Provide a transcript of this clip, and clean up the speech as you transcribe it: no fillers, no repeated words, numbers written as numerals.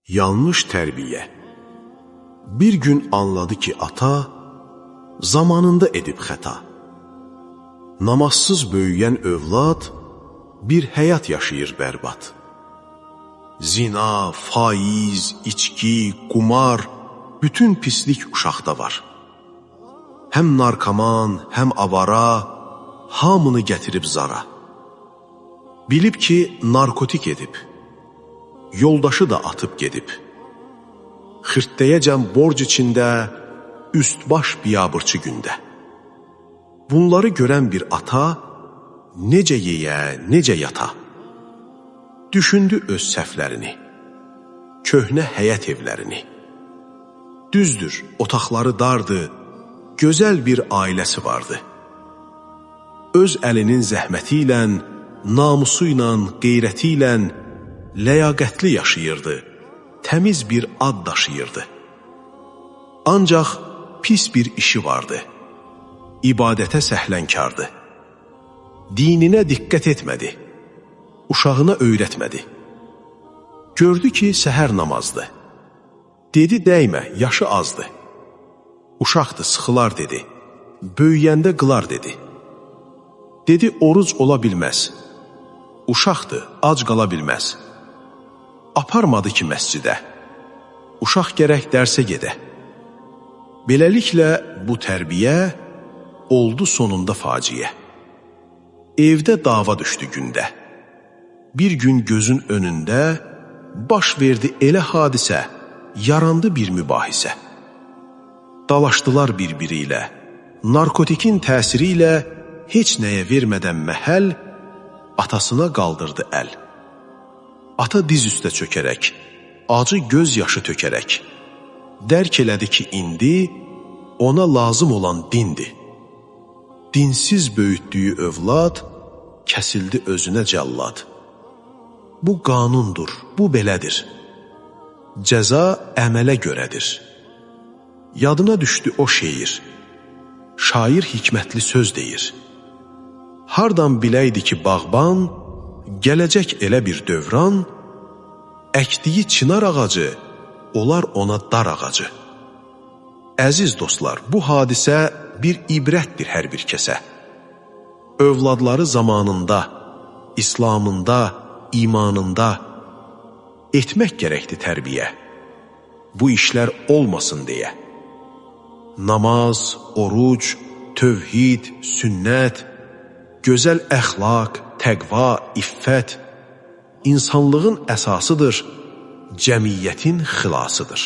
Yanlış tərbiyə. Bir gün anladı ki, ata zamanında edib xəta. Namazsız böyüyən övlad bir həyat yaşayır bərbad. Zina, faiz, içki, qumar, bütün pislik uşaqda var. Həm narkoman, həm avara, hamını gətirib zara. Bilib ki, narkotik edib, yoldaşı da atıb gedib. Xırtdəyəcəm borc içində, üst-baş biyabırçı gündə. Bunları görən bir ata, necə yeyə, necə yata? Düşündü öz səhvlərini, köhnə həyət evlərini. Düzdür, otaqları dardı, gözəl bir ailəsi vardı. Öz əlinin zəhməti ilə, namusu ilə, qeyrəti ilə ləyaqətli yaşayırdı, təmiz bir ad daşıyırdı. Ancaq pis bir işi vardı, ibadətə səhlənkardı. Dininə diqqət etmədi, uşağına öyrətmədi. Gördü ki, səhər namazdı. Dedi, dəymə, yaşı azdı. Uşaqdı, sıxılar dedi, böyüyəndə qılar dedi. Dedi, oruc ola bilməz. Uşaqdı, ac qala bilməz. Aparmadı ki, məscidə. Uşaq gərək dərsə gedə. Beləliklə, bu tərbiyə oldu sonunda faciə. Evdə dava düşdü gündə. Bir gün gözün önündə baş verdi elə hadisə, yarandı bir mübahisə. Dalaşdılar bir-biri ilə, narkotikin təsiri ilə heç nəyə vermədən məhəl, atasına qaldırdı əl. Ata diz üstə çökərək, acı göz yaşı tökərək, dərk elədi ki, indi ona lazım olan dindir. Dinsiz böyütdüyü övlad, kəsildi özünə cəllad. Bu qanundur, bu belədir. Cəza əmələ görədir. Yadına düşdü o şeir. Şair hikmətli söz deyir. Hardan biləydi ki, bağban, gələcək elə bir dövran, əkdiyi çınar ağacı, olar ona dar ağacı. Əziz dostlar, bu hadisə bir ibrətdir hər bir kəsə. Övladları zamanında, İslamında, imanında etmək gərəkdir tərbiyə. Bu işlər olmasın deyə. Namaz, oruc, tövhid, sünnət, gözəl əxlaq, təqva, iffət, insanlığın əsasıdır, cəmiyyətin xilasıdır.